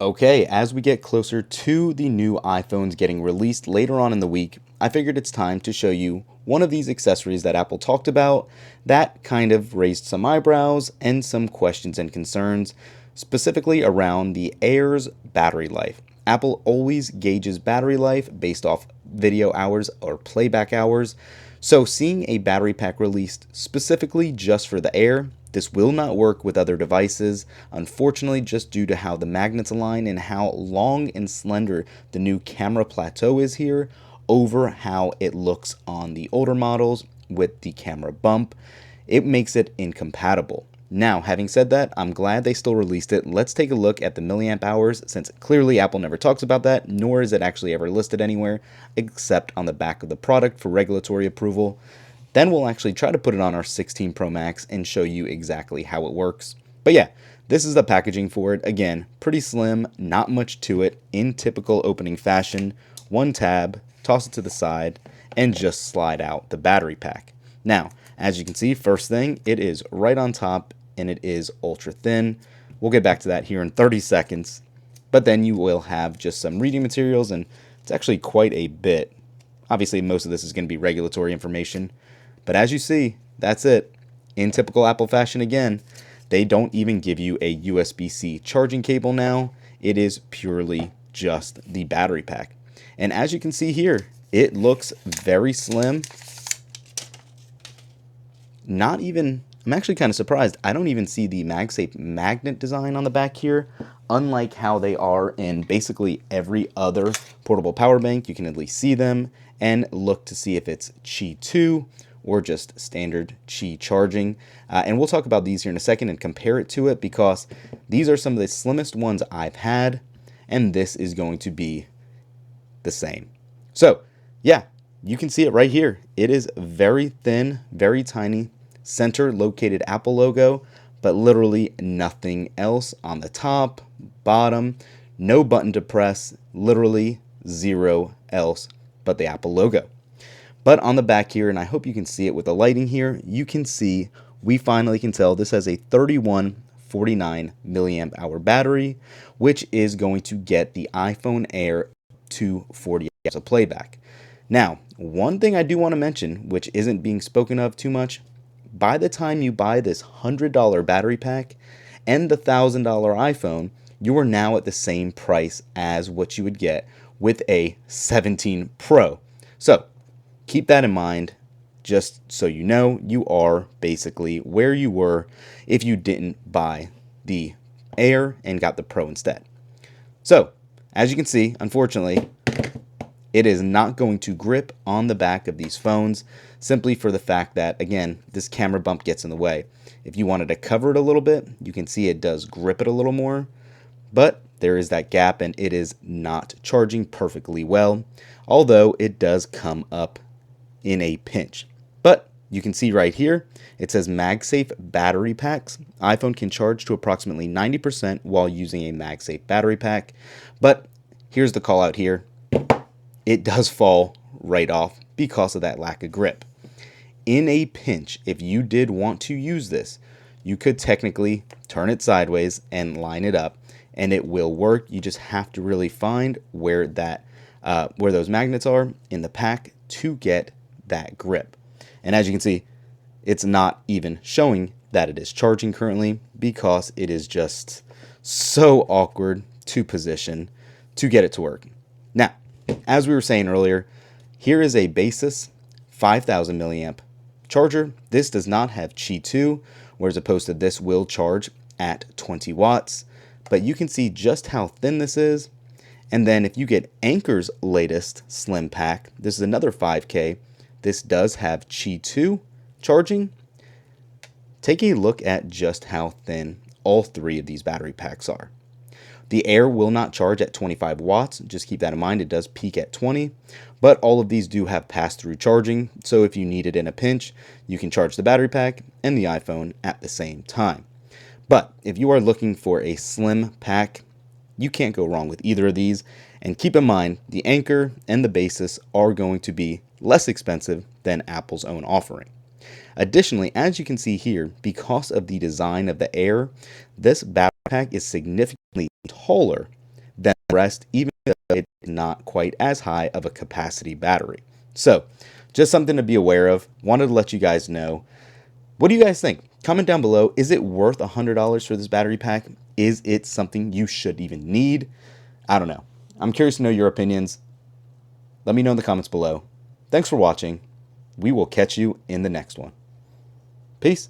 Okay, as we get closer to the new iPhones getting released later on in the week, I figured it's time to show you one of these accessories that Apple talked about that kind of raised some eyebrows and some questions and concerns, specifically around the Air's battery life. Apple always gauges battery life based off video hours or playback hours, so seeing a battery pack released specifically just for the Air, this will not work with other devices, unfortunately, just due to how the magnets align and how long and slender the new camera plateau is here over how it looks on the older models with the camera bump. It makes it incompatible. Now, having said that, I'm glad they still released it. Let's take a look at the milliamp hours, since clearly Apple never talks about that, nor is it actually ever listed anywhere, except on the back of the product for regulatory approval. Then we'll actually try to put it on our 16 Pro Max and show you exactly how it works. But yeah, this is the packaging for it. Again, pretty slim, not much to it, in typical opening fashion. One tab, toss it to the side, and just slide out the battery pack. Now, as you can see, first thing, it is right on top and it is ultra thin. We'll get back to that here in 30 seconds. But then you will have just some reading materials, and it's actually quite a bit. Obviously, most of this is going to be regulatory information. But as you see, that's it. In typical Apple fashion again, they don't even give you a USB-C charging cable now. It is purely just the battery pack. And as you can see here, it looks very slim. Not even, I'm actually kind of surprised. I don't even see the MagSafe magnet design on the back here. Unlike how they are in basically every other portable power bank, you can at least see them and look to see if it's Qi 2 or just standard Qi charging. And we'll talk about these here in a second and compare it to it, because these are some of the slimmest ones I've had, and this is going to be the same. So yeah, you can see it right here. It is very thin, very tiny, center located Apple logo, but literally nothing else on the top, bottom, no button to press, literally zero else but the Apple logo. But on the back here, and I hope you can see it with the lighting here, you can see we finally can tell this has a 3149 milliamp hour battery, which is going to get the iPhone Air to 40 hours of playback. Now, one thing I do want to mention, which isn't being spoken of too much, by the time you buy this $100 battery pack and the $1,000 iPhone, you are now at the same price as what you would get with a 17 Pro. So keep that in mind, just so you know, you are basically where you were if you didn't buy the Air and got the Pro instead. So, as you can see, unfortunately, it is not going to grip on the back of these phones, simply for the fact that, again, this camera bump gets in the way. If you wanted to cover it a little bit, you can see it does grip it a little more, but there is that gap and it is not charging perfectly well, although it does come up in a pinch. But you can see right here, it says MagSafe Battery Packs. iPhone can charge to approximately 90% while using a MagSafe battery pack. But here's the call out here. It does fall right off because of that lack of grip. In a pinch, if you did want to use this, you could technically turn it sideways and line it up, and it will work. You just have to really find where those magnets are in the pack to get that grip. And as you can see, it's not even showing that it is charging currently, because it is just so awkward to position to get it to work. Now, as we were saying earlier, here is a Basis 5000 milliamp charger. This does not have Qi 2, whereas opposed to this will charge at 20 watts. But you can see just how thin this is. And then if you get Anker's latest slim pack, this is another 5K. This does have Qi 2 charging. Take a look at just how thin all three of these battery packs are. The Air will not charge at 25 watts. Just keep that in mind. It does peak at 20. But all of these do have pass-through charging. So if you need it in a pinch, you can charge the battery pack and the iPhone at the same time. But if you are looking for a slim pack, you can't go wrong with either of these. And keep in mind, the Anker and the Basis are going to be less expensive than Apple's own offering. Additionally, as you can see here, because of the design of the Air, this battery pack is significantly taller rest, even though it's not quite as high of a capacity battery. So, just something to be aware of. Wanted to let you guys know. What do you guys think? Comment down below. Is it worth $100 for this battery pack? Is it something you should even need? I don't know. I'm curious to know your opinions. Let me know in the comments below. Thanks for watching. We will catch you in the next one. Peace.